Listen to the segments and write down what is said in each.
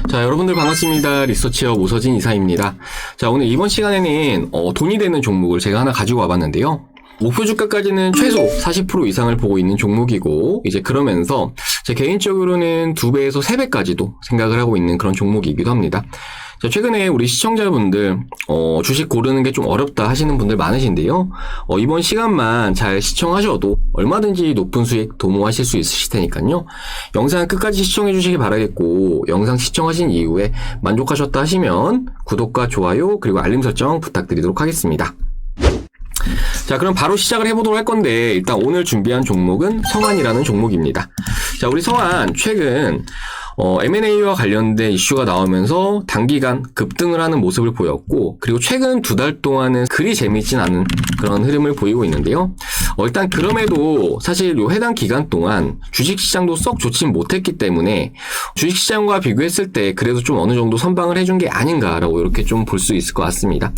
자, 여러분들 반갑습니다. 리서치업 오서진 이사입니다. 자, 오늘 이번 시간에는 돈이 되는 종목을 제가 하나 가지고 와봤는데요. 목표 주가까지는 최소 40% 이상을 보고 있는 종목이고, 이제 그러면서 제 개인적으로는 2배에서 3배까지도 생각을 하고 있는 그런 종목이기도 합니다. 자, 최근에 우리 시청자분들 주식 고르는 게 좀 어렵다 하시는 분들 많으신데요. 이번 시간만 잘 시청하셔도 얼마든지 높은 수익 도모하실 수 있으실 테니까요. 영상 끝까지 시청해 주시기 바라겠고, 영상 시청하신 이후에 만족하셨다 하시면 구독과 좋아요 그리고 알림 설정 부탁드리도록 하겠습니다. 자, 그럼 바로 시작을 해보도록 할 건데, 일단 오늘 준비한 종목은 성한이라는 종목입니다. 자, 우리 성한 최근 M&A와 관련된 이슈가 나오면서 단기간 급등을 하는 모습을 보였고, 그리고 최근 2달 동안은 그리 재미있진 않은 그런 흐름을 보이고 있는데요. 일단 그럼에도 사실 요 해당 기간 동안 주식시장도 썩 좋진 못했기 때문에 주식시장과 비교했을 때 그래도 좀 어느 정도 선방을 해준 게 아닌가라고 이렇게 좀 볼 수 있을 것 같습니다.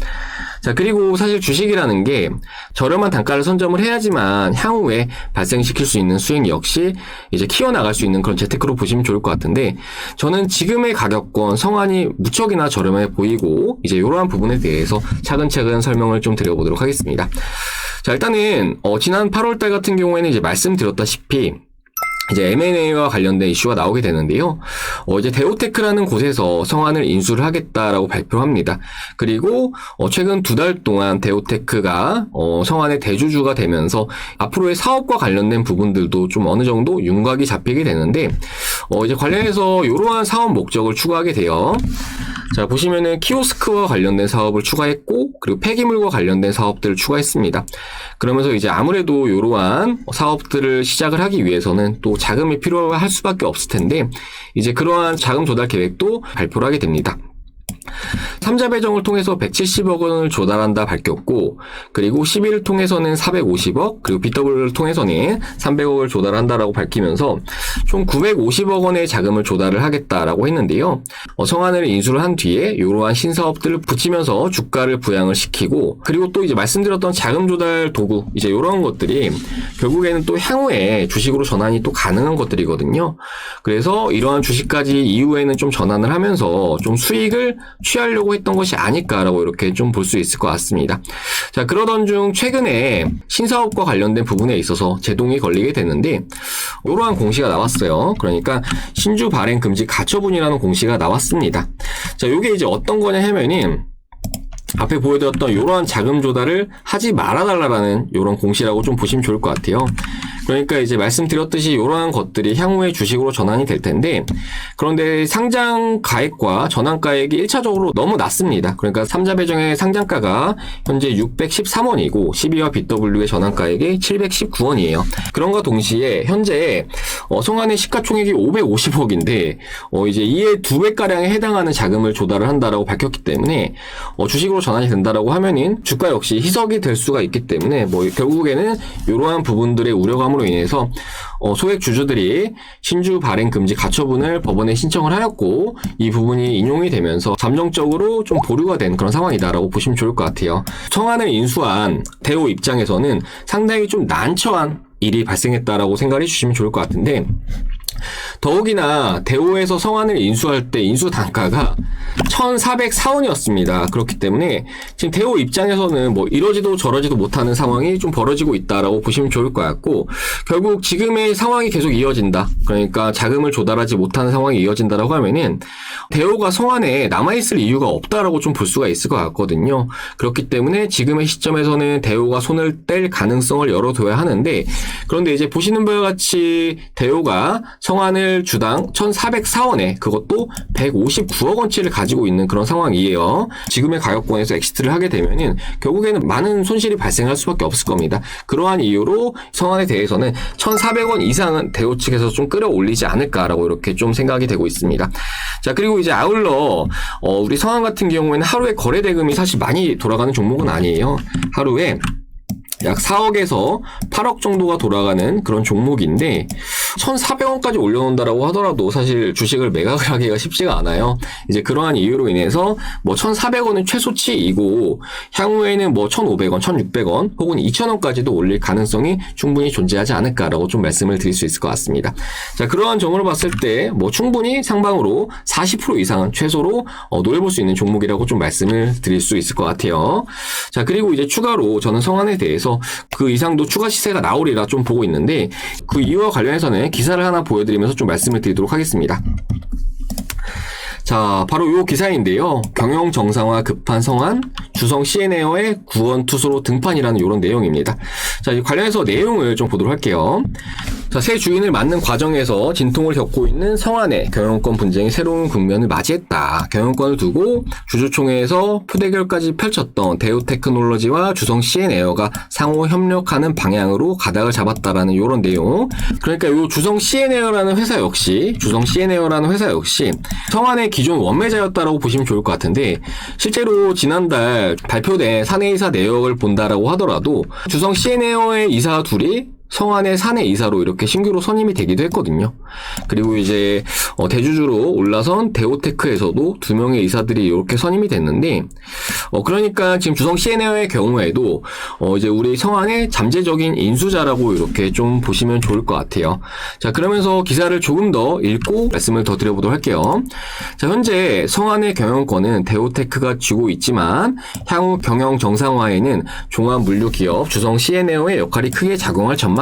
자, 그리고 사실 주식이라는 게 저렴한 단가를 선점을 해야지만 향후에 발생시킬 수 있는 수익 역시 이제 키워나갈 수 있는 그런 재테크로 보시면 좋을 것 같은데, 저는 지금의 가격권 성한이 무척이나 저렴해 보이고, 이제 이러한 부분에 대해서 차근차근 설명을 좀 드려보도록 하겠습니다. 자, 일단은 지난 8월달 같은 경우에는 이제 말씀드렸다시피 이제 M&A와 관련된 이슈가 나오게 되는데요. 이제 데오테크라는 곳에서 성한을 인수를 하겠다라고 발표를 합니다. 그리고 최근 2달 동안 데오테크가 성한의 대주주가 되면서 앞으로의 사업과 관련된 부분들도 좀 어느 정도 윤곽이 잡히게 되는데, 이제 관련해서 이러한 사업 목적을 추구하게 돼요. 자, 보시면은 키오스크와 관련된 사업을 추가했고, 그리고 폐기물과 관련된 사업들을 추가했습니다. 그러면서 이제 아무래도 이러한 사업들을 시작을 하기 위해서는 또 자금이 필요할 수밖에 없을 텐데, 이제 그러한 자금 조달 계획도 발표를 하게 됩니다. 3자 배정을 통해서 170억 원을 조달한다 밝혔고, 그리고 12를 통해서는 450억, 그리고 BW를 통해서는 300억을 조달한다라고 밝히면서 총 950억 원의 자금을 조달을 하겠다라고 했는데요. 성한을 인수를 한 뒤에 이러한 신사업들을 붙이면서 주가를 부양을 시키고, 그리고 또 이제 말씀드렸던 자금 조달 도구, 이제 이런 것들이 결국에는 또 향후에 주식으로 전환이 또 가능한 것들이거든요. 그래서 이러한 주식까지 이후에는 좀 전환을 하면서 좀 수익을 취하려고 했던 것이 아닐까라고 이렇게 좀 볼 수 있을 것 같습니다. 자, 그러던 중 최근에 신사업과 관련된 부분에 있어서 제동이 걸리게 됐는데, 이러한 공시가 나왔어요. 그러니까 신주 발행 금지 가처분이라는 공시가 나왔습니다. 자, 요게 이제 어떤 거냐 하면은 앞에 보여드렸던 이러한 자금 조달을 하지 말아달라는 이런 공시라고 좀 보시면 좋을 것 같아요. 그러니까 이제 말씀드렸듯이 이러한 것들이 향후에 주식으로 전환이 될 텐데, 그런데 상장 가액과 전환 가액이 1차적으로 너무 낮습니다. 그러니까 3자 배정의 상장가가 현재 613원이고 12와 BW의 전환 가액이 719원이에요. 그런과 동시에 현재 성한의 시가총액이 550억인데 이제 이에 2배가량에 해당하는 자금을 조달을 한다라고 밝혔기 때문에 주식으로 전환이 된다라고 하면은 주가 역시 희석이 될 수가 있기 때문에 결국에는 이러한 부분들의 우려감으로 인해서 소액 주주들이 신주 발행 금지 가처분을 법원에 신청을 하였고, 이 부분이 인용이 되면서 잠정적으로 좀 보류가 된 그런 상황이다라고 보시면 좋을 것 같아요. 성한을 인수한 대우 입장에서는 상당히 좀 난처한 일이 발생했다라고 생각을 해주시면 좋을 것 같은데, 더욱이나 대우에서 성한을 인수할 때 인수 단가가 1,404원이었습니다. 그렇기 때문에 지금 대우 입장에서는 이러지도 저러지도 못하는 상황이 좀 벌어지고 있다라고 보시면 좋을 것 같고, 결국 지금의 상황이 계속 이어진다. 그러니까 자금을 조달하지 못하는 상황이 이어진다라고 하면은 대우가 성한에 남아있을 이유가 없다라고 좀 볼 수가 있을 것 같거든요. 그렇기 때문에 지금의 시점에서는 대우가 손을 뗄 가능성을 열어둬야 하는데, 그런데 이제 보시는 바와 같이 대우가 성한을 주당 1,404원에 그것도 159억 원치를 가지고 있는 그런 상황이에요. 지금의 가격권에서 엑시트를 하게 되면은 결국에는 많은 손실이 발생할 수밖에 없을 겁니다. 그러한 이유로 성한에 대해서는 1,400원 이상은 대우 측에서 좀 끌어올리지 않을까라고 이렇게 좀 생각이 되고 있습니다. 자, 그리고 이제 아울러 우리 성한 같은 경우에는 하루에 거래 대금이 사실 많이 돌아가는 종목은 아니에요. 하루에 약 4억에서 8억 정도가 돌아가는 그런 종목인데 1,400원까지 올려놓는다라고 하더라도 사실 주식을 매각을 하기가 쉽지가 않아요. 이제 그러한 이유로 인해서 뭐 1,400원은 최소치이고 향후에는 뭐 1,500원, 1,600원 혹은 2,000원까지도 올릴 가능성이 충분히 존재하지 않을까라고 좀 말씀을 드릴 수 있을 것 같습니다. 자, 그러한 점으로 봤을 때 뭐 충분히 상방으로 40% 이상은 최소로 노려볼 수 있는 종목이라고 좀 말씀을 드릴 수 있을 것 같아요. 자, 그리고 이제 추가로 저는 성안에 대해서 그 이상도 추가 시세가 나오리라 좀 보고 있는데 그 이유와 관련해서는 기사를 하나 보여드리면서 좀 말씀을 드리도록 하겠습니다. 자, 바로 요 기사인데요. 경영 정상화 급한 성안, 주성 CN에어의 구원 투수로 등판이라는 이런 내용입니다. 자, 이 관련해서 내용을 좀 보도록 할게요. 자, 새 주인을 맡는 과정에서 진통을 겪고 있는 성안의 경영권 분쟁이 새로운 국면을 맞이했다. 경영권을 두고 주주총회에서 표대결까지 펼쳤던 대우테크놀로지와 주성 CN에어가 상호 협력하는 방향으로 가닥을 잡았다라는 이런 내용. 그러니까 이 주성 CN에어라는 회사 역시 성안의 기존 원매자였다라고 보시면 좋을 것 같은데 실제로 지난달 발표된 사내이사 내역을 본다라고 하더라도 주성 CN에어의 이사 둘이 성안의 사내 이사로 이렇게 신규로 선임이 되기도 했거든요. 그리고 이제 대주주로 올라선 대우테크에서도 2명의 이사들이 이렇게 선임이 됐는데 그러니까 지금 주성 CN에어의 경우에도 이제 우리 성안의 잠재적인 인수자라고 이렇게 좀 보시면 좋을 것 같아요. 자, 그러면서 기사를 조금 더 읽고 말씀을 더 드려보도록 할게요. 자, 현재 성안의 경영권은 대우테크가 쥐고 있지만 향후 경영 정상화에는 종합물류기업 주성 CN에어의 역할이 크게 작용할 전망이다.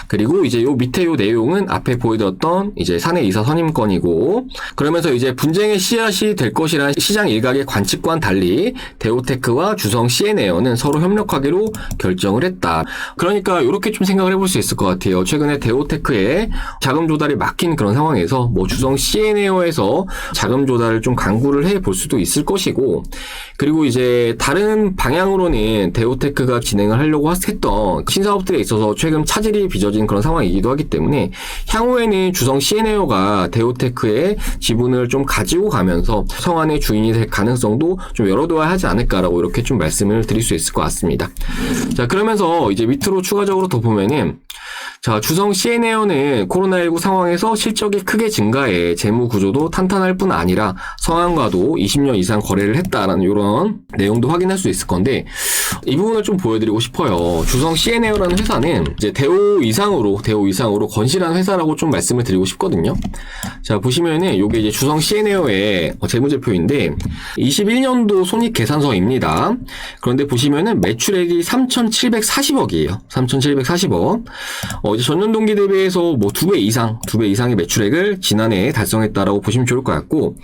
그리고 이제 요 밑에 요 내용은 앞에 보여드렸던 이제 사내 이사 선임권이고 그러면서 이제 분쟁의 씨앗이 될 것이라는 시장 일각의 관측과는 달리 대우테크와 주성 CN에어는 서로 협력하기로 결정을 했다. 그러니까 이렇게 좀 생각을 해볼 수 있을 것 같아요. 최근에 대우테크에 자금 조달이 막힌 그런 상황에서 뭐 주성 CN에어에서 자금 조달을 좀 강구를 해 볼 수도 있을 것이고 그리고 이제 다른 방향으로는 대우테크가 진행을 하려고 했던 신사업들에 있어서 최근 차질이 빚어진 그런 상황이기도 하기 때문에 향후에는 주성 CN에어가 대우테크의 지분을 좀 가지고 가면서 성안의 주인이 될 가능성도 좀 열어둬야 하지 않을까라고 이렇게 좀 말씀을 드릴 수 있을 것 같습니다. 자, 그러면서 이제 밑으로 추가적으로 더 보면은 자, 주성 CN에어는 코로나19 상황에서 실적이 크게 증가해 재무 구조도 탄탄할 뿐 아니라 성안과도 20년 이상 거래를 했다라는 이런 내용도 확인할 수 있을 건데 이 부분을 좀 보여드리고 싶어요. 주성 CN에어라는 회사는 이제 대우 이상으로 건실한 회사라고 좀 말씀을 드리고 싶거든요. 자, 보시면은 이게 이제 주성 CN에어의 재무제표인데 21년도 손익계산서입니다. 그런데 보시면은 매출액이 3,740억이에요. 3,740억. 이제 전년 동기 대비해서 뭐 2배 이상의 매출액을 지난해에 달성했다라고 보시면 좋을 것 같고,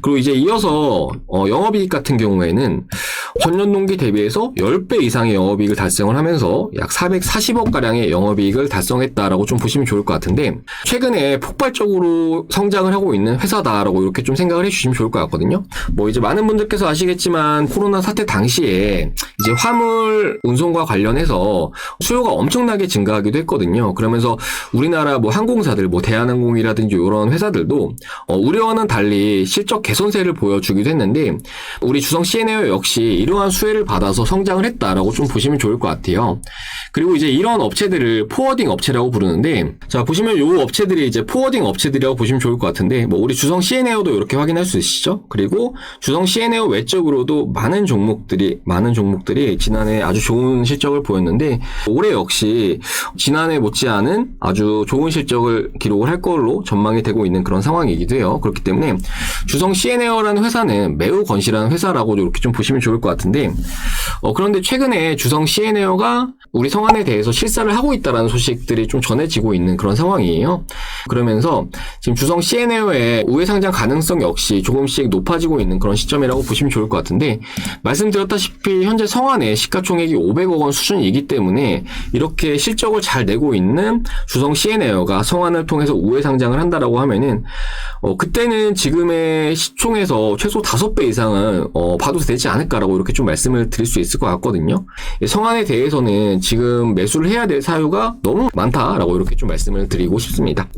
그리고 이제 이어서 영업이익 같은 경우에는 전년 동기 대비해서 10배 이상의 영업이익을 달성을 하면서 약 440억 가량의 영업이익을 달성했다라고 좀 보시면 좋을 것 같은데, 최근에 폭발적으로 성장을 하고 있는 회사다라고 이렇게 좀 생각을 해주시면 좋을 것 같거든요. 뭐 이제 많은 분들께서 아시겠지만 코로나 사태 당시에 이제 화물 운송과 관련해서 수요가 엄청나게 증가하기도 했거든요. 그러면서 우리나라 뭐 항공사들, 뭐 대한항공이라든지 이런 회사들도 우려와는 달리 실적 개선세를 보여주기도 했는데, 우리 주성 CN에어 역시 이러한 수혜를 받아서 성장을 했다라고 좀 보시면 좋을 것 같아요. 그리고 이제 이런 업체들을 포워딩 업체라고 부르는데, 자, 보시면 요 업체들이 이제 포워딩 업체들이라고 보시면 좋을 것 같은데, 뭐 우리 주성 CN에어도 이렇게 확인할 수 있으시죠? 그리고 주성 CN에어 외적으로도 많은 종목들이 지난해 아주 좋은 실적을 보였는데, 올해 역시 지난해 못지않은 아주 좋은 실적을 기록을 할 걸로 전망이 되고 있는 그런 상황이기도 해요. 그렇기 때문에 주성 CN에어라는 회사는 매우 건실한 회사라고 이렇게 좀 보시면 좋을 것 같은데, 그런데 최근에 주성 CN에어가 우리 성안에 대해서 실사를 하고 있다라는 소식들이 좀 전해지고 있는 그런 상황이에요. 그러면서 지금 주성 CN에어의 우회 상장 가능성 역시 조금씩 높아지고 있는 그런 시점이라고 보시면 좋을 것 같은데, 말씀드렸다시피 현재 성안의 시가총액이 500억 원 수준이기 때문에 이렇게 실적을 잘 내고 있는 주성 CN에어가 성안을 통해서 우회 상장을 한다라고 하면은 그때는 지금의 시총에서 최소 5배 이상은 봐도 되지 않을까라고 이렇게 좀 말씀을 드릴 수 있을 것 같거든요. 성안에 대해서는 지금 매수를 해야 될 사유가 너무 많다라고 이렇게 좀 말씀을 드리고 싶습니다.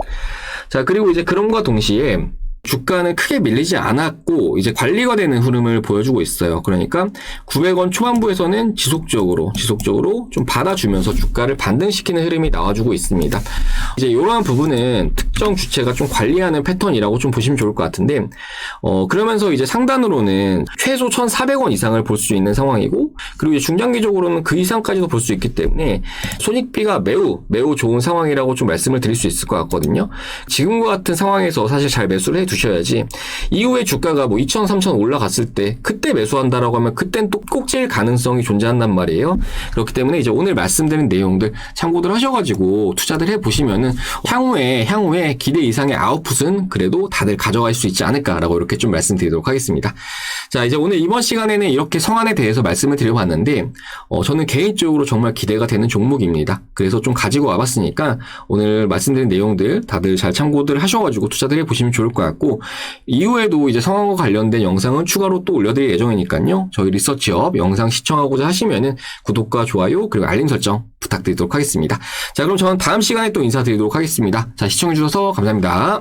자, 그리고 이제 그럼과 동시에 주가는 크게 밀리지 않았고 이제 관리가 되는 흐름을 보여주고 있어요. 그러니까 900원 초반부에서는 지속적으로 좀 받아주면서 주가를 반등시키는 흐름이 나와주고 있습니다. 이제 이러한 부분은 특정 주체가 좀 관리하는 패턴이라고 좀 보시면 좋을 것 같은데 그러면서 이제 상단으로는 최소 1,400원 이상을 볼 수 있는 상황이고 그리고 이제 중장기적으로는 그 이상까지도 볼 수 있기 때문에 손익비가 매우 좋은 상황이라고 좀 말씀을 드릴 수 있을 것 같거든요. 지금과 같은 상황에서 사실 잘 매수를 해두셔야지 이후에 주가가 뭐 2,000, 3,000 올라갔을 때 그때 매수한다라고 하면 그땐 또 꼭질 가능성이 존재한단 말이에요. 그렇기 때문에 이제 오늘 말씀드린 내용들 참고들 하셔가지고 투자들 해보시면은 향후에 기대 이상의 아웃풋은 그래도 다들 가져갈 수 있지 않을까라고 이렇게 좀 말씀드리도록 하겠습니다. 자, 이제 오늘 이번 시간에는 이렇게 성안에 대해서 말씀을 드려봤는데 저는 개인적으로 정말 기대가 되는 종목입니다. 그래서 좀 가지고 와봤으니까 오늘 말씀드린 내용들 다들 잘 참고들 하셔가지고 투자들 해보시면 좋을 것 같고 이후에도 이제 성안과 관련된 영상은 추가로 또 올려드릴 예정이니까요. 저희 리서치업 영상 시청하고자 하시면은 구독과 좋아요 그리고 알림 설정 부탁드리도록 하겠습니다. 자, 그럼 저는 다음 시간에 또 인사드리도록 하겠습니다. 자, 시청해주셔서 감사합니다.